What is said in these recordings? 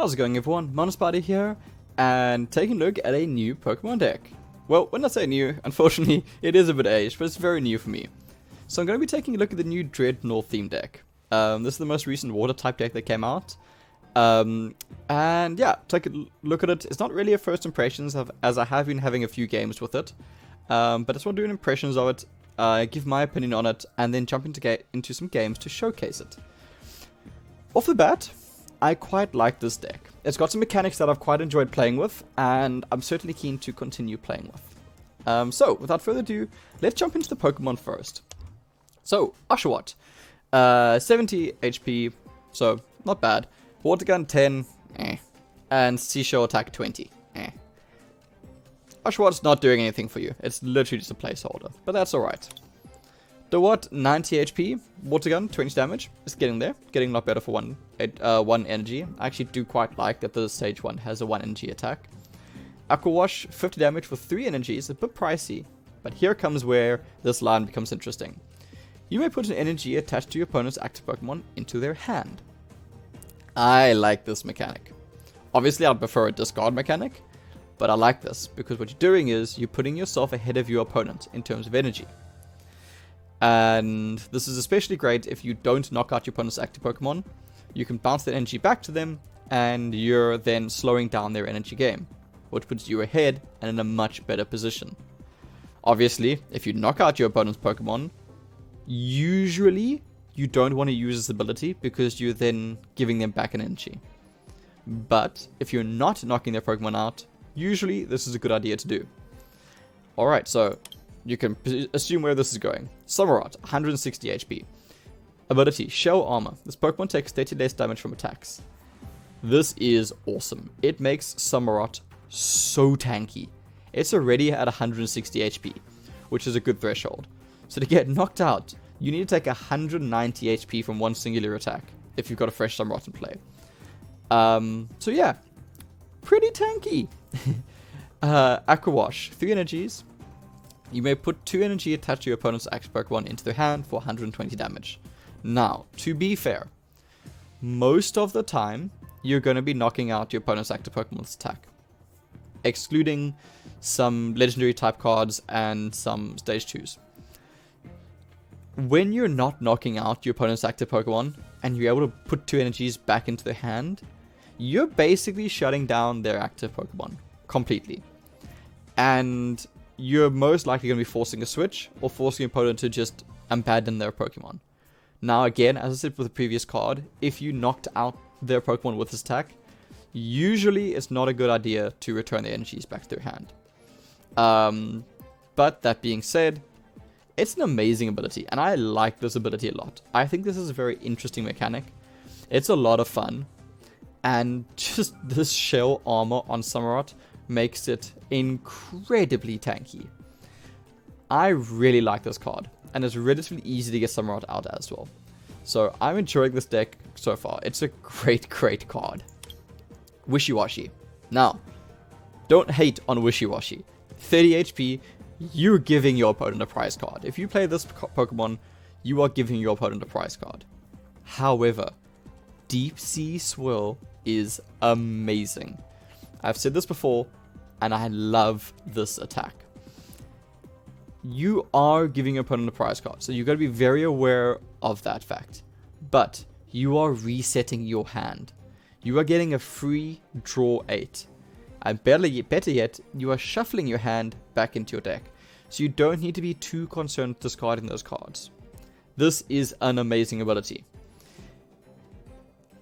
How's it going, everyone? Mountainspyder here, and taking a look at a new Pokemon deck. Well, when I say new, unfortunately, it is a bit aged, but it's very new for me. So I'm going to be taking a look at the new Drednaw theme deck. This is the most recent water type deck that came out. And yeah, take a look at it. It's not really a first impressions, as I have been having a few games with it. But I just want to do impressions of it, give my opinion on it, and then jump into some games to showcase it. Off the bat, I quite like this deck. It's got some mechanics that I've quite enjoyed playing with, and I'm certainly keen to continue playing with. So, without further ado, let's jump into the Pokemon first. So, Oshawott, 70 HP, so not bad. Water Gun 10, and Seashell Attack 20, Oshawott's not doing anything for you. It's literally just a placeholder, but that's alright. Dewott, 90 HP, Water Gun, 20 damage. It's getting there. Getting a lot better for one energy. I actually do quite like that the stage 1 has a 1 energy attack. Aqua Wash, 50 damage with 3 energies. A bit pricey, but here comes where this line becomes interesting. You may put an energy attached to your opponent's active Pokemon into their hand. I like this mechanic. Obviously, I'd prefer a discard mechanic, but I like this because what you're doing is you're putting yourself ahead of your opponent in terms of energy. And this is especially great if you don't knock out your opponent's active Pokemon. You can bounce that energy back to them, and you're then slowing down their energy game, which puts you ahead and in a much better position. Obviously, if you knock out your opponent's Pokemon, usually you don't want to use this ability because you're then giving them back an energy. But if you're not knocking their Pokemon out, usually this is a good idea to do. Alright, so you can assume where this is going. Samurott, 160 HP. Ability, Shell Armor. This Pokemon takes 30 less damage from attacks. This is awesome. It makes Samurott so tanky. It's already at 160 HP, which is a good threshold. So to get knocked out, you need to take 190 HP from one singular attack, if you've got a fresh Samurott in play. So yeah, pretty tanky. Aqua Wash, 3 energies. You may put 2 energy attached to your opponent's active Pokemon into their hand for 120 damage. Now, to be fair, most of the time, you're going to be knocking out your opponent's active Pokemon's attack. Excluding some legendary type cards and some stage 2s. When you're not knocking out your opponent's active Pokemon, and you're able to put 2 energies back into their hand, you're basically shutting down their active Pokemon completely. And you're most likely going to be forcing a switch, or forcing your opponent to just abandon their Pokemon. Now again, as I said with the previous card, if you knocked out their Pokemon with this attack, usually it's not a good idea to return their energies back to their hand. But that being said, it's an amazing ability, and I like this ability a lot. I think this is a very interesting mechanic. It's a lot of fun, and just this shell armor on Samurott makes it incredibly tanky. I really like this card, and it's relatively easy to get Samurott out as well. So I'm enjoying this deck so far. It's a great card. Wishy-Washy. Now, don't hate on Wishy-Washy. 30 HP, you're giving your opponent a prize card. If you play this Pokemon, you are giving your opponent a prize card. However, Deep Sea Swirl is amazing. I've said this before, and I love this attack. You are giving your opponent a prize card, so you've got to be very aware of that fact. But you are resetting your hand. You are getting a free draw 8. And better yet, you are shuffling your hand back into your deck. So you don't need to be too concerned with discarding those cards. This is an amazing ability.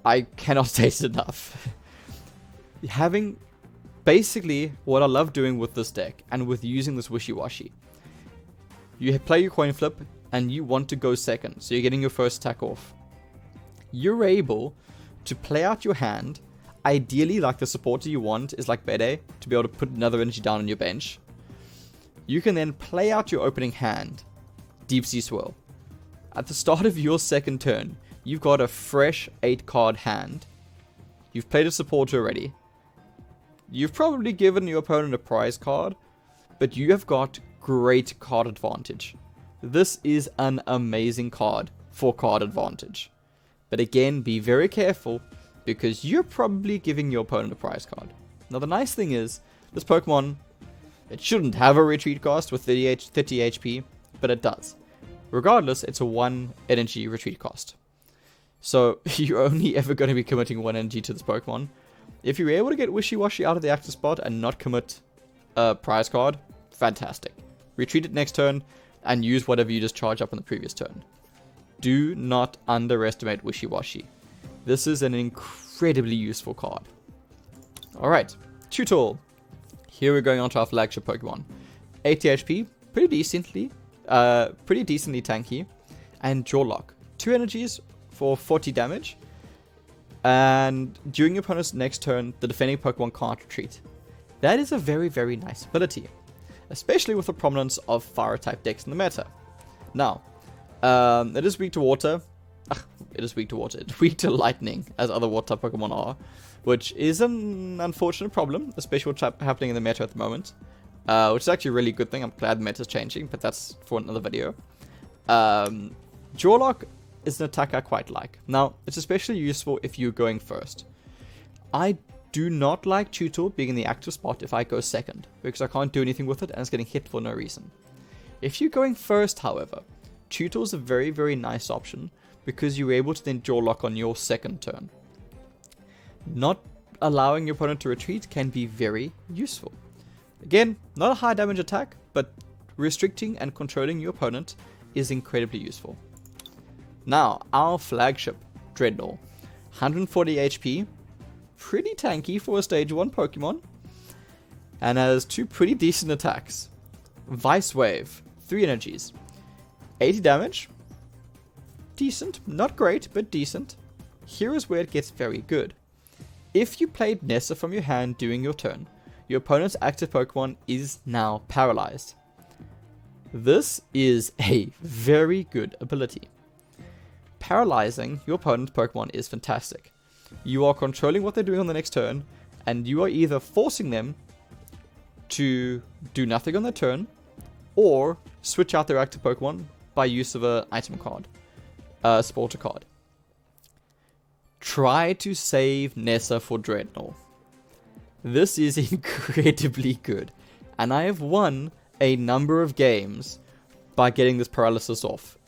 I cannot say it enough. Basically, what I love doing with this deck, and with using this Wishy-Washy, you play your coin flip, and you want to go second, so you're getting your first attack off. You're able to play out your hand. Ideally, like the supporter you want is like Bede, to be able to put another energy down on your bench. You can then play out your opening hand, Deep Sea Swirl. At the start of your second turn, you've got a fresh 8-card hand. You've played a supporter already. You've probably given your opponent a prize card, but you have got great card advantage. This is an amazing card for card advantage. But again, be very careful, because you're probably giving your opponent a prize card. Now the nice thing is, this Pokemon, it shouldn't have a retreat cost with 30 HP, but it does. Regardless, it's a 1 energy retreat cost. So you're only ever going to be committing 1 energy to this Pokemon. If you're able to get Wishy-Washy out of the active spot and not commit a prize card, fantastic. Retreat it next turn and use whatever you just charge up in the previous turn. Do not underestimate Wishy-Washy. This is an incredibly useful card. Alright, Tutor. Here we're going on to our flagship Pokemon. 80 HP, pretty decently tanky. And Jaw Lock. 2 energies for 40 damage. And during your opponent's next turn, the defending Pokemon can't retreat. That is a very, very nice ability. Especially with the prominence of fire-type decks in the meta. Now, it is weak to water. It's weak to lightning, as other water-type Pokemon are. Which is an unfortunate problem, especially what's happening in the meta at the moment. Which is actually a really good thing. I'm glad the meta is changing, but that's for another video. Jaw Lock is an attack I quite like. Now, it's especially useful if you're going first. I do not like Tutor being in the active spot if I go second, because I can't do anything with it and it's getting hit for no reason. If you're going first, however, Tutor is a very, very nice option, because you're able to then Jaw Lock on your second turn. Not allowing your opponent to retreat can be very useful. Again, not a high damage attack, but restricting and controlling your opponent is incredibly useful. Now, our flagship, Drednaw. 140 HP, pretty tanky for a stage 1 Pokemon, and has 2 pretty decent attacks. Vice Wave, 3 energies, 80 damage, decent, not great, but decent. Here is where it gets very good. If you played Nessa from your hand during your turn, your opponent's active Pokemon is now paralyzed. This is a very good ability. Paralyzing your opponent's Pokemon is fantastic. You are controlling what they're doing on the next turn, and you are either forcing them to do nothing on their turn, or switch out their active Pokemon by use of an item card, a supporter card. Try to save Nessa for Drednaw. This is incredibly good, and I have won a number of games by getting this paralysis off.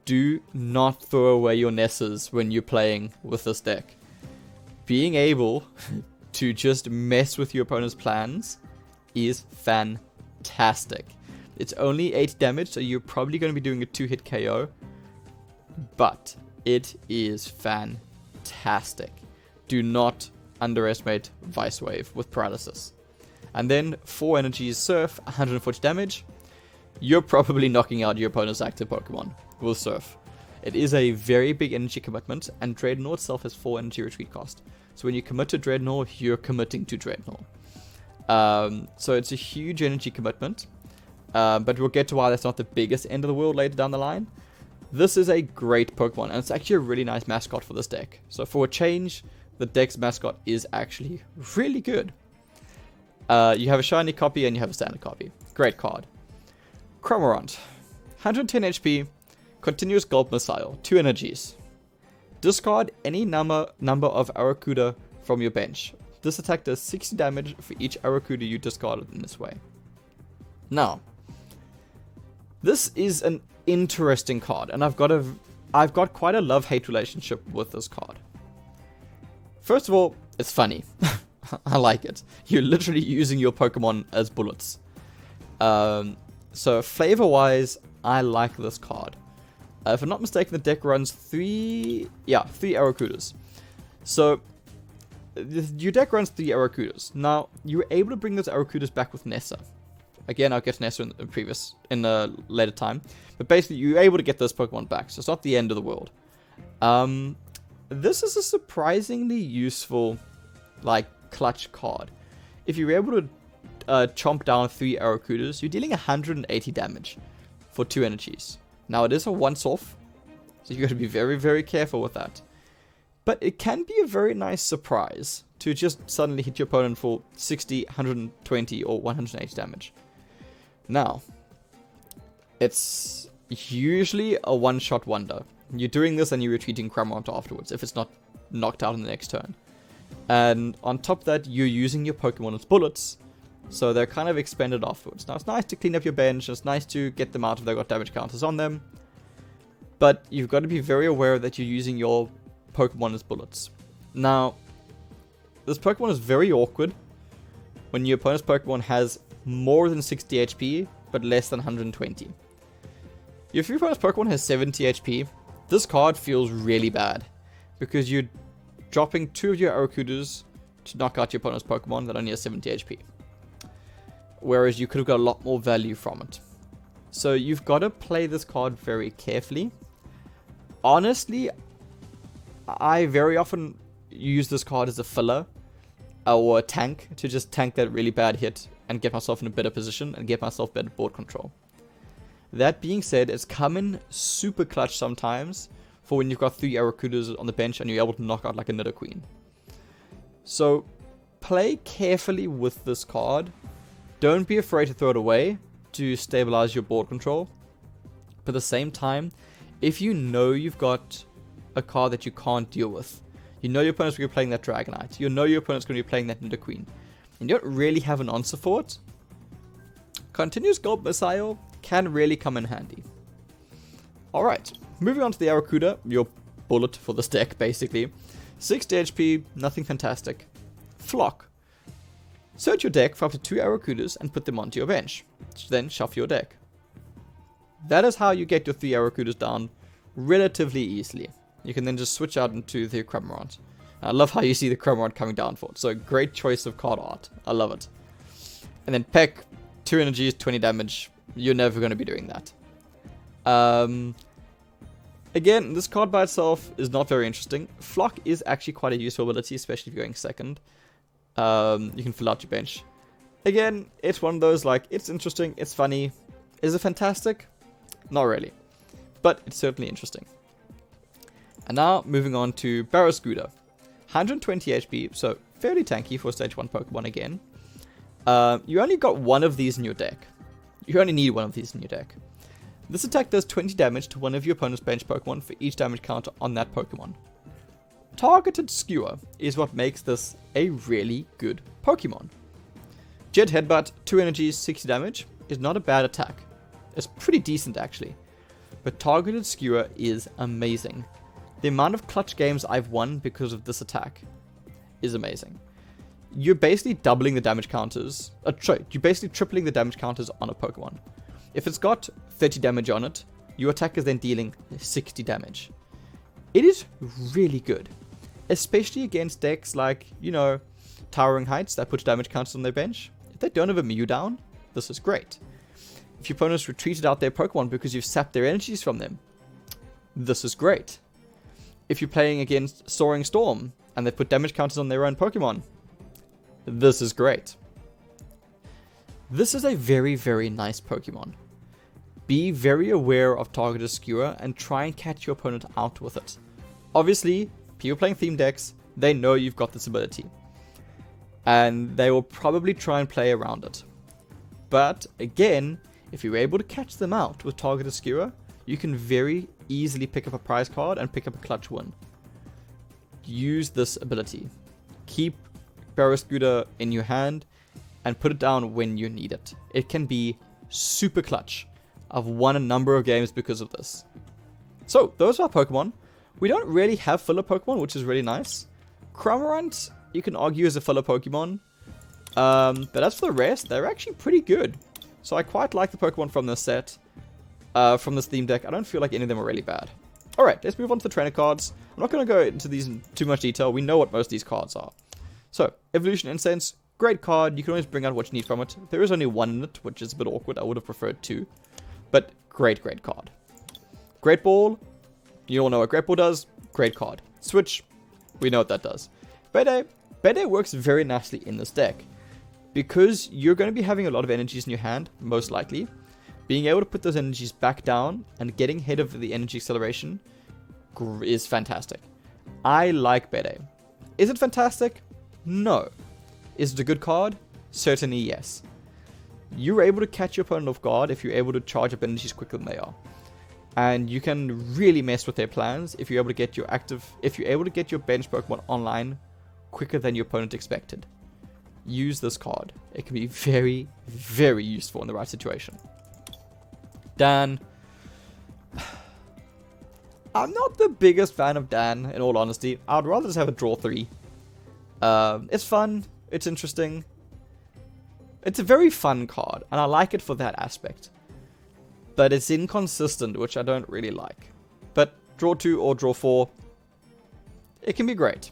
Do not throw away your Nessas when you're playing with this deck. Being able to just mess with your opponent's plans is fantastic. It's only 8 damage, so you're probably going to be doing a 2-hit KO, but it is fantastic. Do not underestimate Vice Wave with paralysis. And then 4 energies Surf, 140 damage. You're probably knocking out your opponent's active Pokemon with Surf. It is a very big energy commitment, and Drednaw itself has 4 energy retreat cost. So when you commit to Drednaw, you're committing to Drednaw. So it's a huge energy commitment, but we'll get to why that's not the biggest end of the world later down the line. This is a great Pokemon, and it's actually a really nice mascot for this deck. So for a change, the deck's mascot is actually really good. You have a shiny copy and you have a standard copy. Great card. Cramorant. 110 HP, continuous Gulp Missile, 2 energies. Discard any number of Arrokuda from your bench. This attack does 60 damage for each Arrokuda you discarded in this way. Now, this is an interesting card, and I've got quite a love-hate relationship with this card. First of all, it's funny. I like it. You're literally using your Pokemon as bullets. So flavor-wise, I like this card. If I'm not mistaken, the deck runs 3 Arrokudas. So your deck runs 3 Arrokudas. Now, you're able to bring those Arrokudas back with Nessa. Again, I'll get to Nessa in a later time. But basically, you're able to get those Pokemon back, so it's not the end of the world. This is a surprisingly useful, clutch card. If you're able to chomp down 3 Arrokudas, you're dealing 180 damage for 2 energies. Now, it is a once-off, so you got to be very, very careful with that. But it can be a very nice surprise to just suddenly hit your opponent for 60, 120, or 180 damage. Now, it's usually a one-shot wonder. You're doing this and you're retreating Cramorant afterwards, if it's not knocked out in the next turn. And on top of that, you're using your Pokemon as bullets, so they're kind of expended afterwards. Now, it's nice to clean up your bench, it's nice to get them out if they've got damage counters on them, but you've got to be very aware that you're using your Pokemon as bullets. Now, this Pokemon is very awkward when your opponent's Pokemon has more than 60 HP, but less than 120. If your opponent's Pokemon has 70 HP, this card feels really bad, because you're dropping 2 of your Arrokudas to knock out your opponent's Pokemon that only has 70 HP. Whereas you could have got a lot more value from it. So you've got to play this card very carefully. Honestly, I very often use this card as a filler or a tank to just tank that really bad hit and get myself in a better position and get myself better board control. That being said, it's come in super clutch sometimes for when you've got 3 Arrokudas on the bench and you're able to knock out like a Nidoqueen. So play carefully with this card. Don't be afraid to throw it away to stabilize your board control. But at the same time, if you know you've got a card that you can't deal with, you know your opponent's going to be playing that Dragonite, you know your opponent's going to be playing that Nidoqueen, and you don't really have an answer for it, Continuous Gold Missile can really come in handy. Alright, moving on to the Arrokuda, your bullet for this deck basically. 60 HP, nothing fantastic. Flock. Search your deck for up to 2 Arrokudas and put them onto your bench. Then shuffle your deck. That is how you get your 3 Arrokudas down relatively easily. You can then just switch out into the Cramorant. I love how you see the Cramorant coming down for it. So great choice of card art. I love it. And then Peck, 2 energies, 20 damage. You're never going to be doing that. Again, this card by itself is not very interesting. Flock is actually quite a useful ability, especially if you're going second. You can fill out your bench. Again, it's one of those, like, it's interesting, it's funny. Is it fantastic? Not really. But it's certainly interesting. And now, moving on to Barraskewda. 120 HP, so fairly tanky for stage 1 Pokemon again. You only got one of these in your deck. You only need one of these in your deck. This attack does 20 damage to one of your opponent's bench Pokemon for each damage counter on that Pokemon. Targeted Skewer is what makes this a really good Pokemon. Jet Headbutt, 2 energies, 60 damage, is not a bad attack. It's pretty decent actually. But Targeted Skewer is amazing. The amount of clutch games I've won because of this attack is amazing. You're basically doubling the damage counters. You're basically tripling the damage counters on a Pokemon. If it's got 30 damage on it, your attack is then dealing 60 damage. It is really good. Especially against decks like, you know, Towering Heights that puts damage counters on their bench. If they don't have a Mew down, this is great. If your opponent's retreated out their Pokemon because you've sapped their energies from them, this is great. If you're playing against Soaring Storm and they put damage counters on their own Pokemon, this is great. This is a very, very nice Pokemon. Be very aware of Targeted Skewer and try and catch your opponent out with it. Obviously, people playing theme decks, they know you've got this ability. And they will probably try and play around it. But again, if you're able to catch them out with Targeted Skewer, you can very easily pick up a prize card and pick up a clutch win. Use this ability. Keep Barraskewda in your hand and put it down when you need it. It can be super clutch. I've won a number of games because of this. So, those are our Pokemon. We don't really have filler Pokemon, which is really nice. Cramorant, you can argue is a filler Pokemon. But as for the rest, they're actually pretty good. So I quite like the Pokemon from this set. From this theme deck. I don't feel like any of them are really bad. Alright, let's move on to the trainer cards. I'm not going to go into these in too much detail. We know what most of these cards are. So, Evolution Incense, great card. You can always bring out what you need from it. There is only one in it, which is a bit awkward. I would have preferred 2. But great, great card. Great Ball, you all know what Great Ball does. Great card. Switch, we know what that does. Bede works very nicely in this deck. Because you're going to be having a lot of energies in your hand, most likely. Being able to put those energies back down and getting ahead of the energy acceleration is fantastic. I like Bede. Is it fantastic? No. Is it a good card? Certainly yes. You're able to catch your opponent off guard if you're able to charge up energies quicker than they are. And you can really mess with their plans if you're able to get your bench Pokemon online quicker than your opponent expected. Use this card. It can be very, very useful in the right situation. Dan. I'm not the biggest fan of Dan, in all honesty. I'd rather just have a draw 3. It's fun. It's interesting. It's a very fun card, and I like it for that aspect. But it's inconsistent, which I don't really like. But draw 2 or draw 4, it can be great.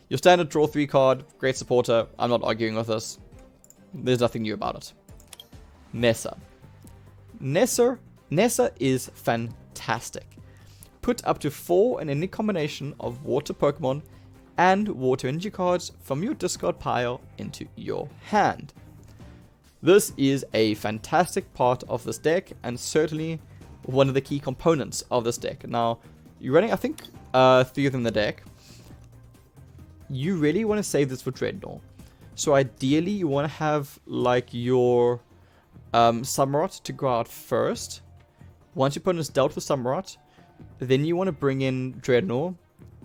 Your standard draw 3 card, great supporter. I'm not arguing with this. There's nothing new about it. Nessa. Nessa is fantastic. Put up to 4 in any combination of water Pokemon and water energy cards from your discard pile into your hand. This is a fantastic part of this deck, and certainly one of the key components of this deck. Now, you're running, I think, 3 of them in the deck. You really want to save this for Drednaw. So ideally, you want to have like your Samurott to go out first. Once your opponent has dealt with Samurott, then you want to bring in Drednaw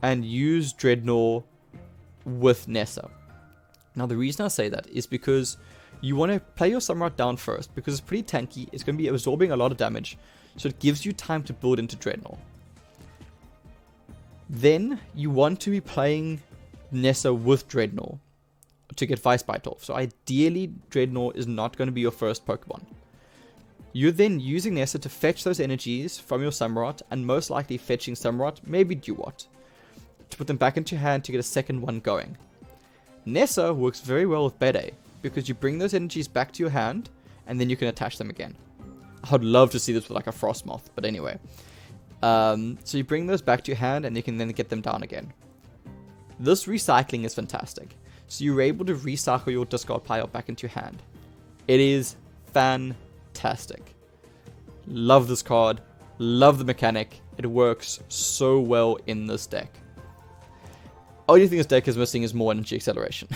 and use Drednaw with Nessa. Now, the reason I say that is because you want to play your Samurott down first, because it's pretty tanky. It's going to be absorbing a lot of damage, so it gives you time to build into Drednaw. Then you want to be playing Nessa with Drednaw to get Vice Bite off. So ideally, Drednaw is not going to be your first Pokemon. You're then using Nessa to fetch those energies from your Samurott, and most likely fetching Samurott, maybe Duwat, to put them back into your hand to get a second one going. Nessa works very well with Bede, because you bring those energies back to your hand, and then you can attach them again. I would love to see this with like a Frostmoth, but anyway. So you bring those back to your hand, and you can then get them down again. This recycling is fantastic. So you're able to recycle your discard pile back into your hand. It is fantastic. Love this card. Love the mechanic. It works so well in this deck. Only thing this deck is missing is more energy acceleration.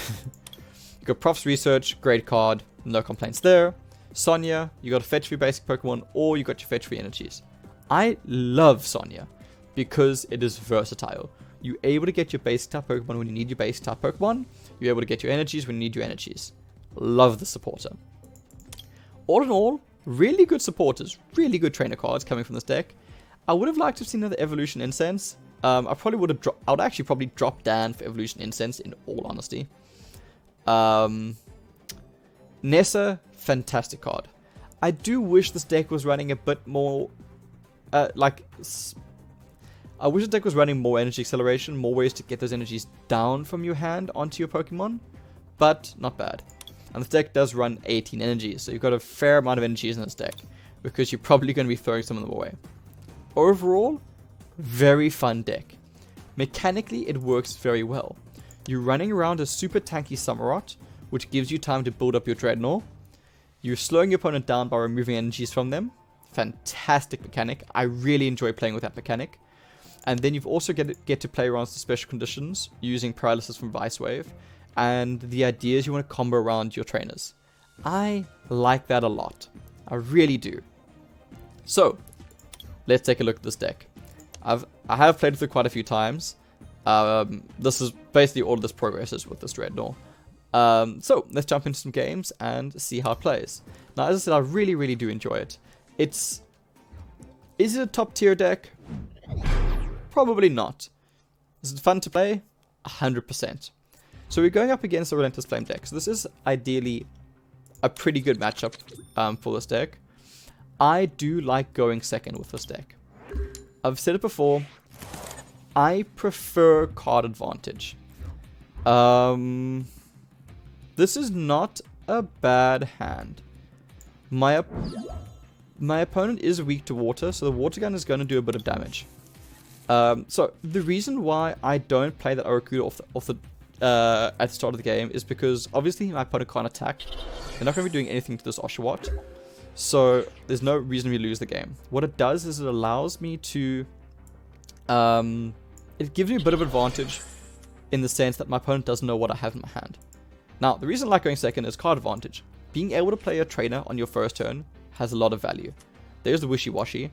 You got Prof's Research, great card, no complaints there. Sonia, you got a fetch free basic Pokemon, or you got your fetch free energies. I love Sonia because it is versatile. You're able to get your basic type Pokemon when you need your basic type Pokemon. You're able to get your energies when you need your energies. Love the supporter. All in all, really good supporters, really good trainer cards coming from this deck. I would have liked to have seen another Evolution Incense. I would actually probably drop Dan for Evolution Incense, in all honesty. Nessa, fantastic card. I do wish this deck was running a bit more, I wish the deck was running more energy acceleration, more ways to get those energies down from your hand onto your Pokemon, but not bad. And this deck does run 18 energies, so you've got a fair amount of energies in this deck, because you're probably going to be throwing some of them away. Overall, very fun deck. Mechanically, it works very well. You're running around a super tanky Samurott, which gives you time to build up your Drednaw. You're slowing your opponent down by removing energies from them. Fantastic mechanic. I really enjoy playing with that mechanic. And then you've also get to play around some special conditions using paralysis from Vice Wave. And the idea is you want to combo around your trainers. I like that a lot. I really do. So, let's take a look at this deck. I have played with it quite a few times. This is basically all of this progresses with this Drednaw. So, let's jump into some games and see how it plays. Now, as I said, I really, really do enjoy it. Is it a top tier deck? Probably not. Is it fun to play? 100%. So we're going up against the Relentless Flame deck. So this is ideally a pretty good matchup for this deck. I do like going second with this deck. I've said it before. I prefer card advantage. This is not a bad hand. My opponent is weak to water, so the water gun is going to do a bit of damage. So the reason why I don't play that Oracuda at the start of the game is because obviously my opponent can't attack. They're not going to be doing anything to this Oshawott, so there's no reason we lose the game. What it does is it allows me to, it gives me a bit of advantage in the sense that my opponent doesn't know what I have in my hand. Now, the reason I like going second is card advantage. Being able to play a trainer on your first turn has a lot of value. There's the Wishy-Washy.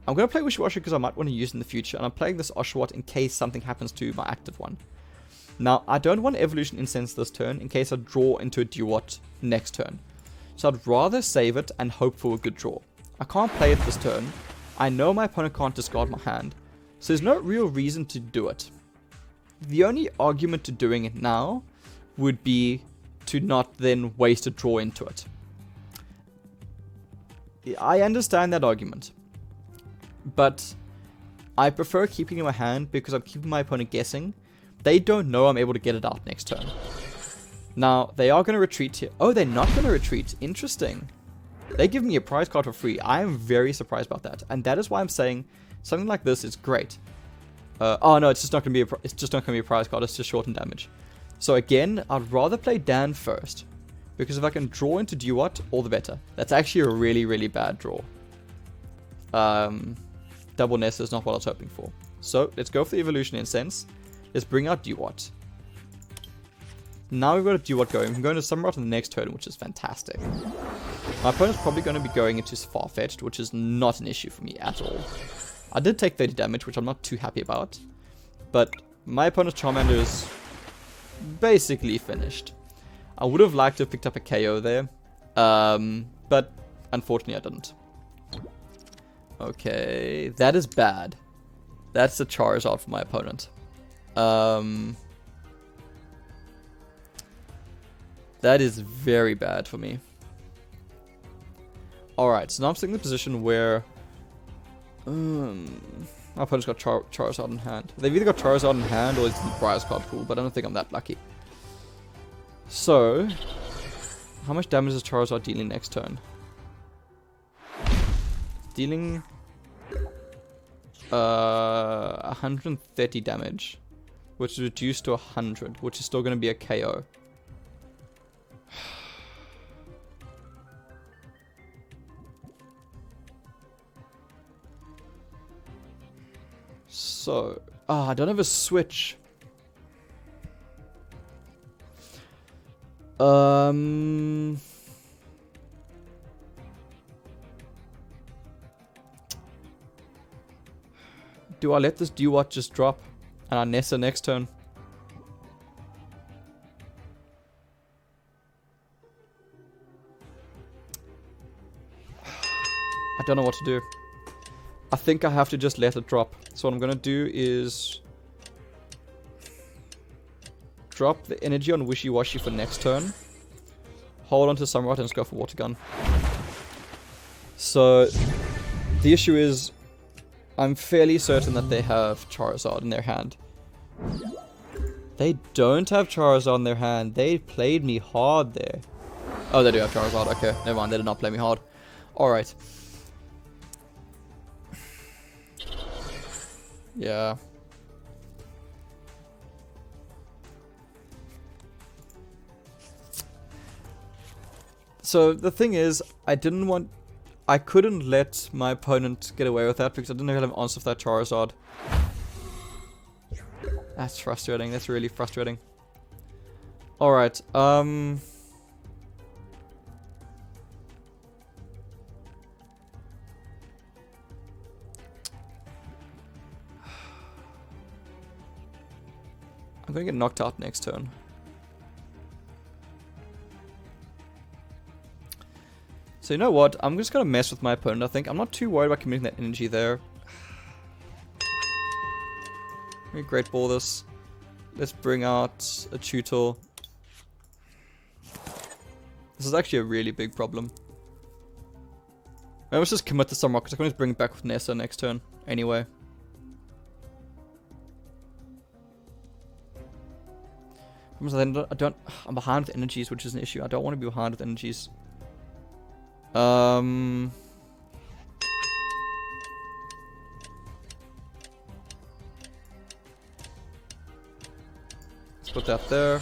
I'm going to play Wishy-Washy because I might want to use it in the future. And I'm playing this Oshawott in case something happens to my active one. Now, I don't want Evolution Incense this turn in case I draw into a Duat next turn. So I'd rather save it and hope for a good draw. I can't play it this turn. I know my opponent can't discard my hand. So there's no real reason to do it. The only argument to doing it now would be to not then waste a draw into it. I understand that argument. But I prefer keeping it in my hand because I'm keeping my opponent guessing. They don't know I'm able to get it out next turn. Now, they are going to retreat here. Oh, they're not going to retreat. Interesting. They give me a prize card for free. I am very surprised about that. And that is why I'm saying something like this is great. Oh no, it's just not going to be a prize card. It's just shortened damage. So again, I'd rather play Dan first. Because if I can draw into Duat, all the better. That's actually a really, really bad draw. Double Nest is not what I was hoping for. So, let's go for the Evolution Incense. Let's bring out Duat. Now we've got a Duat going. We can go into Summerot on the next turn, which is fantastic. My opponent's probably going to be going into Farfetch'd, which is not an issue for me at all. I did take 30 damage, which I'm not too happy about. But my opponent's Charmander is basically finished. I would have liked to have picked up a KO there. But unfortunately I didn't. Okay, that is bad. That's a Charizard for my opponent. That is very bad for me. Alright, so now I'm sitting in the position where my opponent's got Charizard in hand. They've either got Charizard in hand or it's in the prize card pool, but I don't think I'm that lucky. So, how much damage is Charizard dealing next turn? Dealing 130 damage, which is reduced to 100, which is still going to be a KO. So, I don't have a switch. Do I let this Duat just drop and I Nessa next turn? I don't know what to do. I think I have to just let it drop. So what I'm going to do is drop the energy on Wishy-Washy for next turn. Hold on to Summerot and just go for Water Gun. So the issue is I'm fairly certain that they have Charizard in their hand. They don't have Charizard in their hand. They played me hard there. Oh, they do have Charizard. Okay, never mind. They did not play me hard. Alright. Yeah. So the thing is, I couldn't let my opponent get away with that because I didn't have an answer for that Charizard. That's frustrating. That's really frustrating. Alright, I'm gonna get knocked out next turn. So you know what? I'm just gonna mess with my opponent, I think. I'm not too worried about committing that energy there. Let me Great Ball this. Let's bring out a Tutor. This is actually a really big problem. Let's just commit to some rockets. I can just bring it back with Nessa next turn. Anyway. I'm behind with energies, which is an issue. I don't want to be behind with energies. Let's put that there.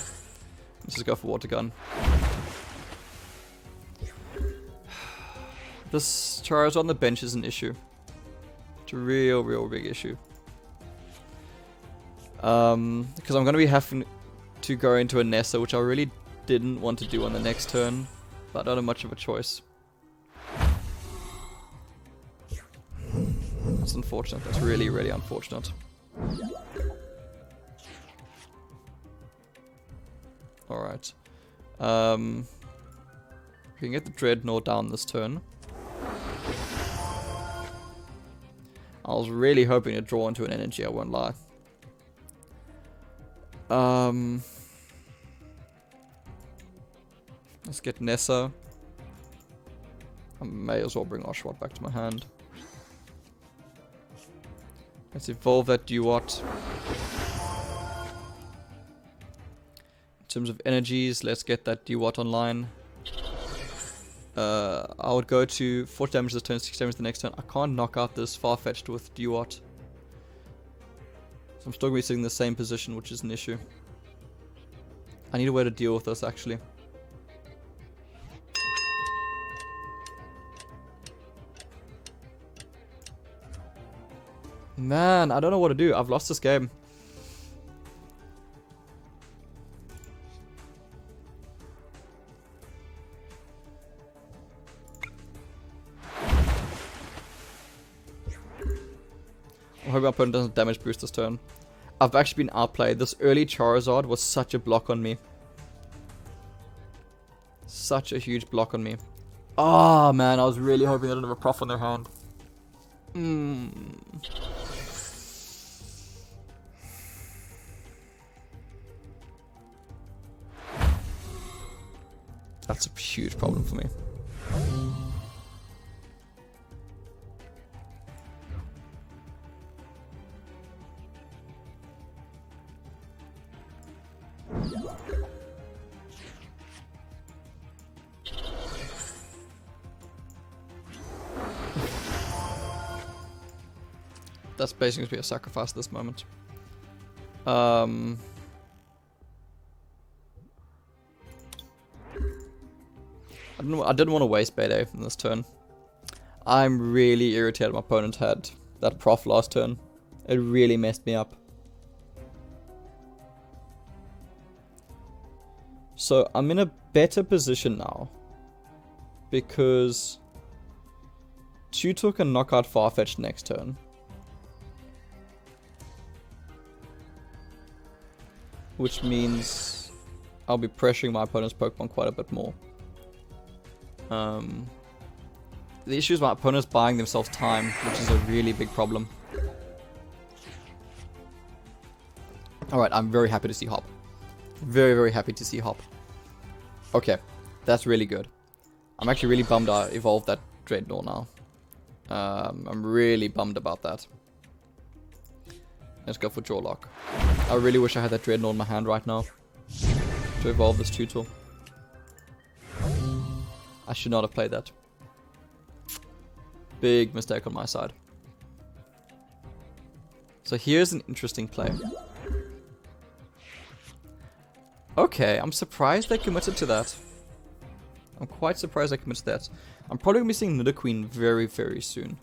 Let's just go for Water Gun. This Charizard on the bench is an issue. It's a real big issue. Because I'm going to be having to go into a Nessa, which I really didn't want to do on the next turn. But I don't have much of a choice. That's unfortunate. That's really, really unfortunate. Alright. We can get the Drednaw down this turn. I was really hoping to draw into an energy, I won't lie. Let's get Nessa. I may as well bring Oshawott back to my hand. Let's evolve that Duat. In terms of energies, let's get that Duat online. I would go to 40 damage this turn, 6 damage the next turn. I can't knock out this Farfetch'd with Duat. So I'm still going to be sitting in the same position, which is an issue. I need a way to deal with this, actually. Man, I don't know what to do. I've lost this game. I hope my opponent doesn't damage boost this turn. I've actually been outplayed. This early Charizard was such a block on me. Such a huge block on me. Oh man, I was really hoping they didn't have a prof on their hand. That's a huge problem for me. That's basically going to be a sacrifice at this moment. I didn't want to waste Bede in this turn. I'm really irritated my opponent had that prof last turn. It really messed me up. So I'm in a better position now. Because Tutor can knock out Farfetch'd next turn. Which means I'll be pressuring my opponent's Pokemon quite a bit more. The issue is my opponent's buying themselves time, which is a really big problem. Alright, I'm very happy to see Hop. Very, very happy to see Hop. Okay, that's really good. I'm actually really bummed I evolved that Drednaw now. I'm really bummed about that. Let's go for Jaw Lock. I really wish I had that Drednaw in my hand right now to evolve this Tutor. I should not have played that. Big mistake on my side. So here's an interesting play. Okay, I'm surprised they committed to that. I'm quite surprised they committed to that. I'm probably going to be seeing Nidoqueen very, very soon.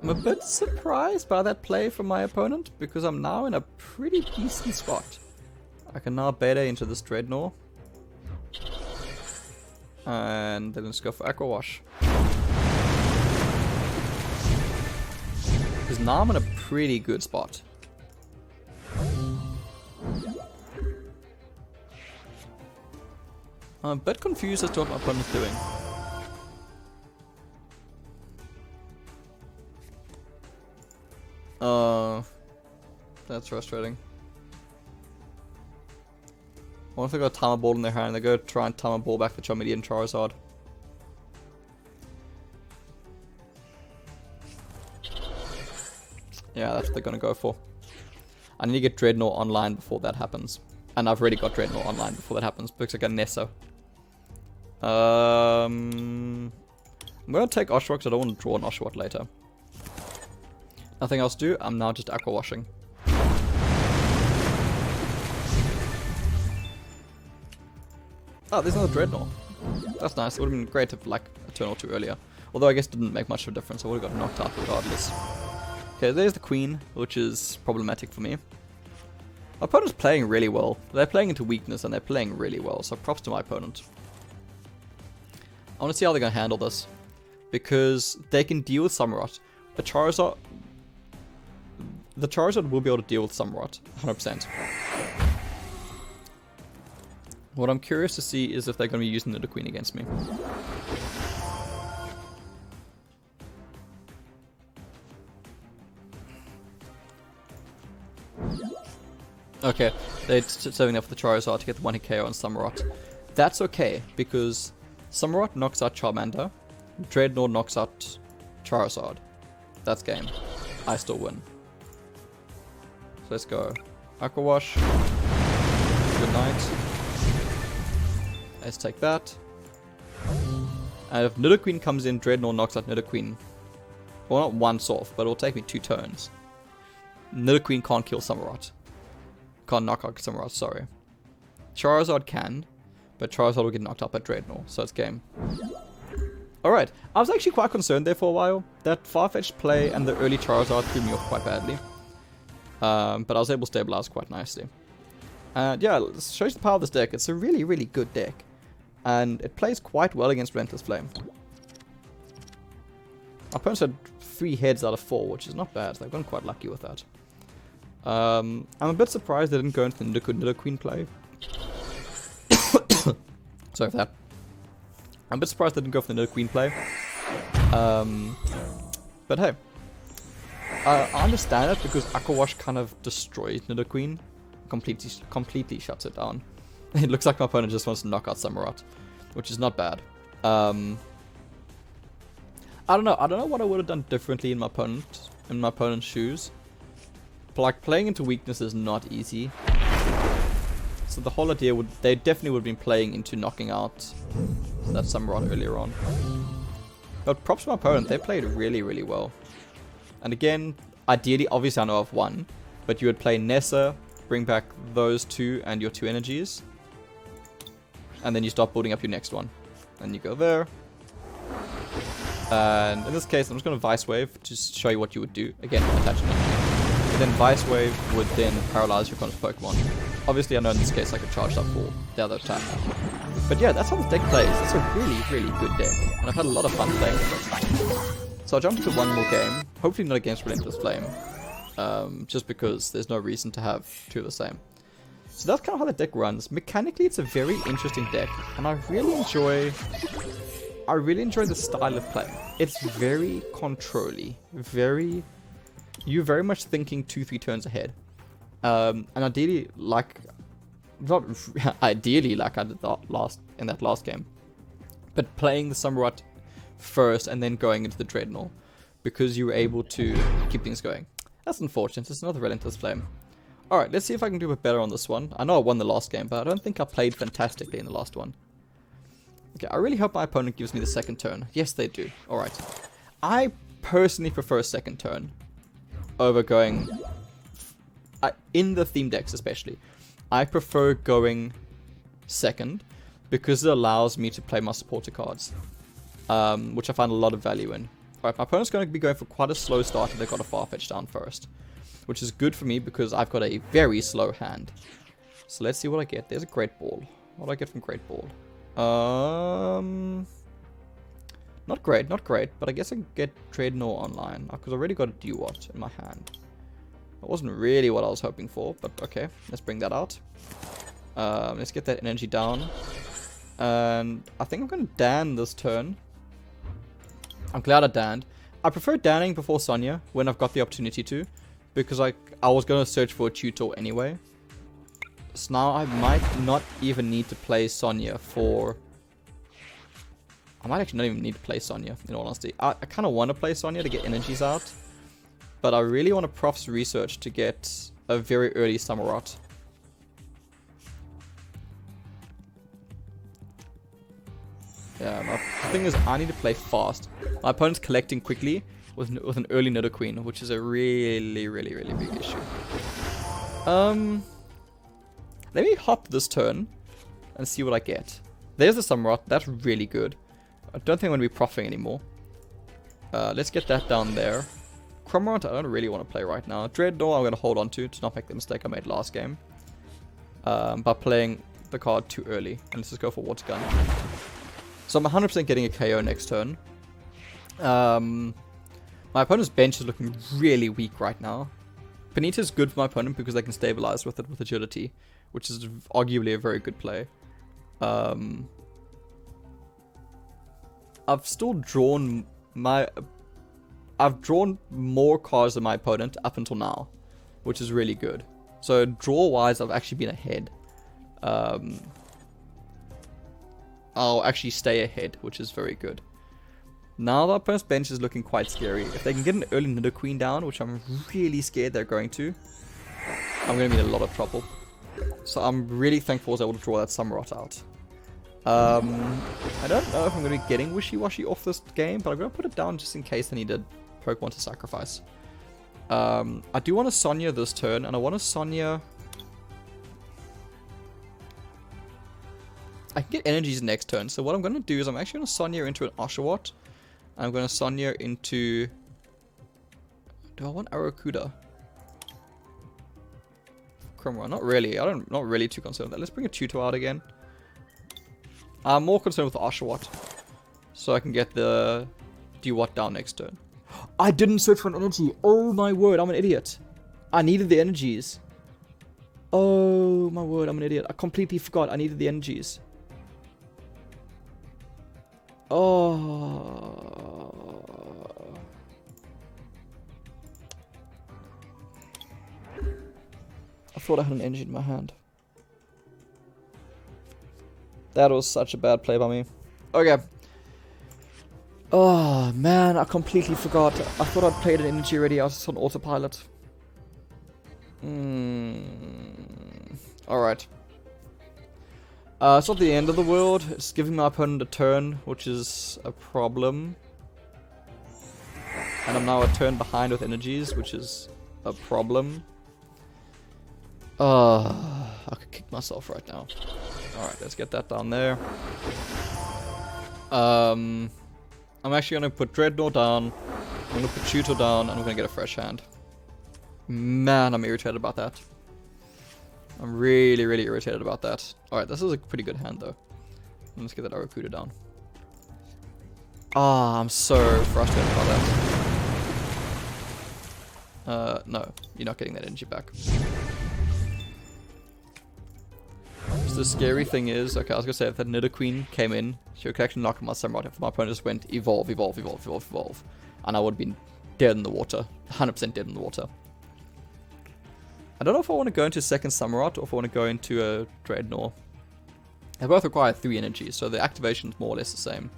I'm a bit surprised by that play from my opponent, because I'm now in a pretty decent spot. I can now beta into this Drednaw. And then let's go for Aqua Wash. Because now I'm in a pretty good spot. I'm a bit confused as to what my opponent's doing. That's frustrating. What if they got a Timer Ball in their hand? They go try and Timer Ball back the Charmeleon Charizard. Yeah, that's what they're gonna go for. I need to get Drednaw online before that happens. And I've already got Drednaw online before that happens because I got Nessa. I'm gonna take Oshawott because I don't want to draw an Oshawott later. Nothing else to do, I'm now just Aqua Washing. Oh, there's another Drednaw. That's nice. It would have been great if like a turn or two earlier. Although I guess it didn't make much of a difference. I would have got knocked out regardless. Okay, there's the Queen, which is problematic for me. My opponent's playing really well. They're playing into weakness and they're playing really well, so props to my opponent. I want to see how they're going to handle this. Because they can deal with Samurott. The Charizard will be able to deal with Samurott, 100%. What I'm curious to see is if they're going to be using the Queen against me. Okay, they're serving up for the Charizard to get the 1-hit KO on Samurott. That's okay, because Samurott knocks out Charmander, Drednaw knocks out Charizard. That's game. I still win. So let's go. Aqua Wash. Good night. Let's take that. And if Nidoqueen comes in, Drednaw knocks out Nidoqueen. Well, not once off, but it'll take me 2 turns. Nidoqueen can't kill Samurott. Can't knock out Samurott, sorry. Charizard can, but Charizard will get knocked out by Drednaw, so it's game. Alright, I was actually quite concerned there for a while. That far-fetched play and the early Charizard threw me off quite badly. But I was able to stabilize quite nicely. And yeah, it shows the power of this deck. It's a really, really good deck. And it plays quite well against Relentless Flame. My opponents had 3 heads out of 4, which is not bad. They've gotten quite lucky with that. I'm a bit surprised they didn't go into the Nidoqueen play. Sorry for that. I'm a bit surprised they didn't go for the Nidoqueen play. But hey. I understand it because Aqua Wash kind of destroys Nidoqueen. Completely shuts it down. It looks like my opponent just wants to knock out Samurott, which is not bad. I don't know what I would have done differently in my opponent's shoes. But like, playing into weakness is not easy. So the whole idea they definitely would have been playing into knocking out that Samurott earlier on. But props to my opponent, they played really, really well. And again, ideally, obviously I know I've won, but you would play Nessa, bring back those 2 and your 2 energies. And then you start building up your next one. And you go there. And in this case, I'm just going to Vice Wave to show you what you would do. Again, attach an energy. And then Vice Wave would then paralyze your opponent's Pokemon. Obviously, I know in this case I could charge up for the other attack. But yeah, that's how this deck plays. It's a really, really good deck. And I've had a lot of fun playing with it. So I'll jump into one more game. Hopefully not against Relentless Flame. Just because there's no reason to have 2 of the same. So that's kind of how the deck runs. Mechanically, it's a very interesting deck. And I really enjoy the style of play. It's very control-y. You're very much thinking 2-3 turns ahead. And ideally, not ideally like I did in that last game, but playing the Samurott first and then going into the Drednaw, because you were able to keep things going. That's unfortunate. It's another Relentless Flame. Alright, let's see if I can do a bit better on this one. I know I won the last game, but I don't think I played fantastically in the last one. Okay, I really hope my opponent gives me the second turn. Yes, they do. Alright. I personally prefer second turn over going... in the theme decks especially. I prefer going second because it allows me to play my supporter cards. Which I find a lot of value in. Alright, my opponent's going to be going for quite a slow start if they've got a Farfetch down first. Which is good for me because I've got a very slow hand. So let's see what I get. There's a Great Ball. What do I get from Great Ball? Not great, but I guess I can get Drednaw online. Because I already got a Duat in my hand. That wasn't really what I was hoping for, but okay. Let's bring that out. Let's get that energy down. And I think I'm going to Dan this turn. I'm glad I Danned. I prefer Danning before Sonya when I've got the opportunity to. Because I was going to search for a tutor anyway. So now I might not even need to play Sonya for... I might actually not even need to play Sonya, in all honesty. I kind of want to play Sonya to get energies out. But I really want to Prof's Research to get a very early Samurott. Yeah, the thing is, I need to play fast. My opponent's collecting quickly with an early Nidoqueen, which is a really, really, really big issue. Let me hop this turn and see what I get. There's the Samurott. That's really good. I don't think I'm going to be profiting anymore. Let's get that down there. Cramorant, I don't really want to play right now. Drednaw, I'm going to hold on to not make the mistake I made last game. by playing the card too early. And let's just go for Water Gun. So I'm 100% getting a KO next turn. My opponent's bench is looking really weak right now. Panita's good for my opponent because they can stabilize with it with agility, which is arguably a very good play. I've still drawn more cards than my opponent up until now, which is really good. So draw-wise, I've actually been ahead. I'll actually stay ahead, which is very good. Now the opponent's bench is looking quite scary. If they can get an early Nidoqueen down, which I'm really scared they're going to, I'm going to be in a lot of trouble. So I'm really thankful I was able to draw that Samurott out. I don't know if I'm going to be getting Wishy-Washy off this game, but I'm going to put it down just in case I need a Pokemon to sacrifice. I do want to Sonya this turn, and I want to Sonya... I can get energies next turn, so what I'm going to do is I'm actually going to Sonya into an Oshawott. I'm going to Sonya into... Do I want Arrokuda? Cromwell, not really. Not really too concerned with that. Let's bring a Tutor out again. I'm more concerned with the Oshawott. So I can get the Dewott down next turn. I didn't search for an energy. Oh my word, I'm an idiot. I needed the energies. Oh my word, I'm an idiot. I completely forgot I needed the energies. Oh. I thought I had an energy in my hand. That was such a bad play by me. Okay. Oh man, I completely forgot. I thought I'd played an energy already. I was just on autopilot. Alright. It's not the end of the world. It's giving my opponent a turn, which is a problem. And I'm now a turn behind with energies, which is a problem. I could kick myself right now. Alright, let's get that down there. I'm actually going to put Drednaw down. I'm going to put Tutor down, and I'm going to get a fresh hand. Man, I'm irritated about that. I'm really, really irritated about that. Alright, this is a pretty good hand, though. Let's get that Arrokuda down. Ah, I'm so frustrated about that. No. You're not getting that energy back. So the scary thing is, okay, I was going to say, if that Nidoqueen came in, she could actually knock my Samurott if my opponent just went evolve, evolve, evolve, evolve, evolve. And I would have been dead in the water. 100% dead in the water. I don't know if I want to go into a second Samurott or if I want to go into a Drednaw. They both require 3 energies, so the activation is more or less the same.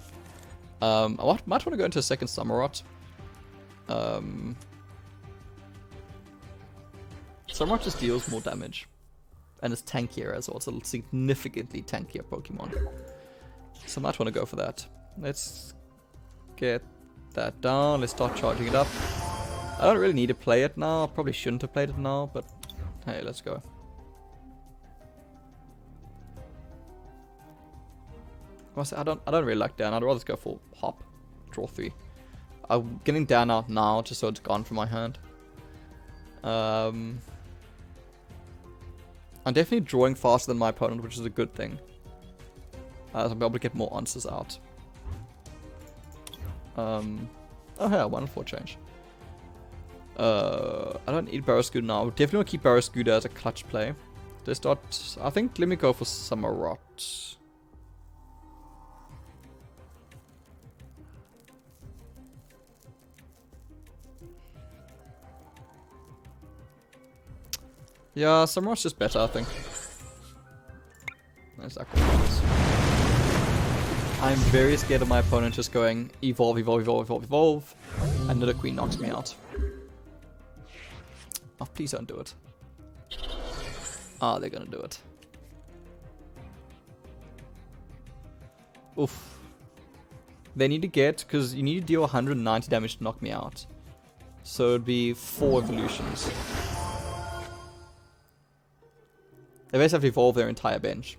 I might want to go into a second Samurott. Samurott just deals more damage. And it's tankier as well. It's a significantly tankier Pokemon. So I might want to go for that. Let's get that down. Let's start charging it up. I don't really need to play it now. I probably shouldn't have played it now, but hey, let's go. I don't really like down. I'd rather just go for hop. Draw 3. I'm getting down out now just so it's gone from my hand. I'm definitely drawing faster than my opponent, which is a good thing. So I'll be able to get more answers out. Oh yeah, 1-4 change. I don't need Barrascuda now. Definitely want to keep Barrascuda as a clutch play. Let's start. I think let me go for Samurott. Yeah, Samurott's just better, I think. There's that. I'm very scared of my opponent just going evolve, evolve, evolve, evolve, evolve, and Nidoqueen knocks me out. Oh, please don't do it. Ah, they're gonna do it. Oof. They need to get, because you need to deal 190 damage to knock me out. So it'd be 4 evolutions. They basically have to evolve their entire bench.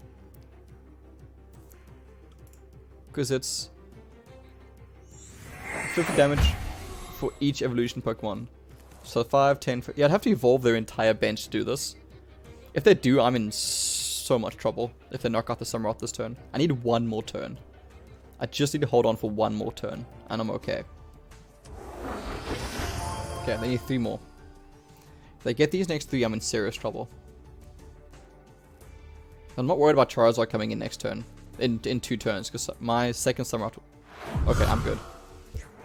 Because it's 50 damage for each evolution Pokemon. So 5, 10, yeah, I'd have to evolve their entire bench to do this. If they do, I'm in so much trouble if they knock out the Samurott this turn. I need one more turn. I just need to hold on for one more turn, and I'm okay. Okay, they need 3 more. If they get these next 3, I'm in serious trouble. I'm not worried about Charizard coming in next turn. In 2 turns, because my second Samurott... Okay, I'm good.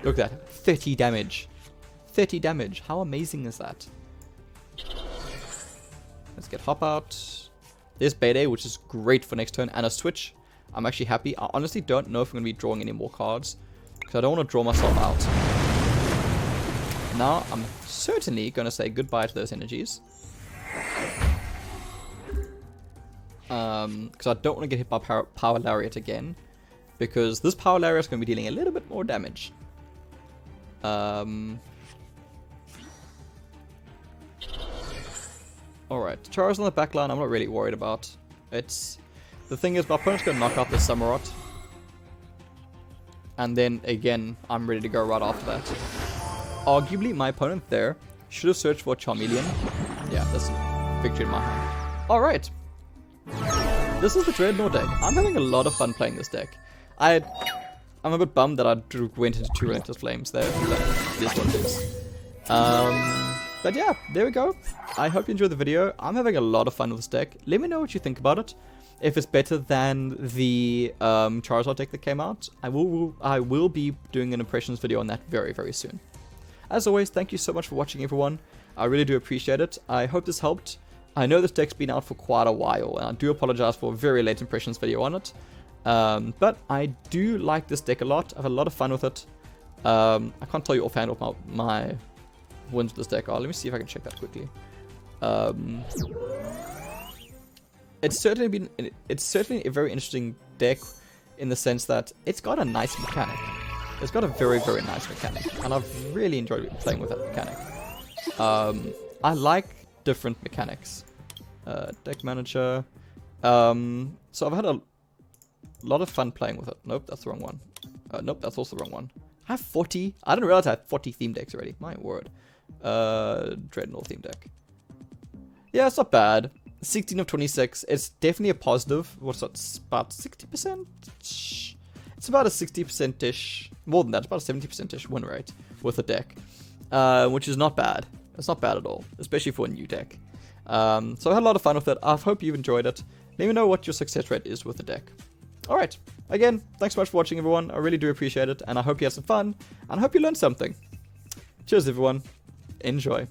Look at that. 30 damage. 30 damage. How amazing is that? Let's get Hop out. There's Bede, which is great for next turn, and a switch. I'm actually happy. I honestly don't know if I'm going to be drawing any more cards, because I don't want to draw myself out. Now, I'm certainly going to say goodbye to those energies. Because I don't want to get hit by Power Lariat again, because this Power Lariat is going to be dealing a little bit more damage. Alright, Charizard on the back line I'm not really worried about. The thing is, my opponent's going to knock out the Samurott. And then, again, I'm ready to go right after that. Arguably, my opponent there should have searched for Charmeleon. Yeah, that's victory in my hand. Alright. This is the Drednaw deck. I'm having a lot of fun playing this deck. I'm a bit bummed that I went into 2 Relentless Flames there. But it is what it is. But yeah, there we go. I hope you enjoyed the video. I'm having a lot of fun with this deck. Let me know what you think about it. If it's better than the Charizard deck that came out, I will be doing an impressions video on that very, very soon. As always, thank you so much for watching, everyone. I really do appreciate it. I hope this helped. I know this deck's been out for quite a while, and I do apologize for a very late impressions video on it. But I do like this deck a lot. I've had a lot of fun with it. I can't tell you offhand what my wins with this deck are. Let me see if I can check that quickly. It's certainly a very interesting deck in the sense that it's got a nice mechanic. It's got a very, very nice mechanic, and I've really enjoyed playing with that mechanic. I like different mechanics. Deck manager. So I've had a lot of fun playing with it. Nope, that's the wrong one. Nope, that's also the wrong one. I have 40. I didn't realize I had 40 theme decks already. My word. Drednaw theme deck. Yeah, it's not bad. 16 of 26. It's definitely a positive. What's that? About 60%? It's about a 60%-ish. More than that. It's about a 70%-ish win rate with the deck. Which is not bad. It's not bad at all. Especially for a new deck. So I had a lot of fun with it. I hope you've enjoyed it. Let me know what your success rate is with the deck. Alright. Again, thanks so much for watching, everyone. I really do appreciate it. And I hope you had some fun. And I hope you learned something. Cheers, everyone. Enjoy.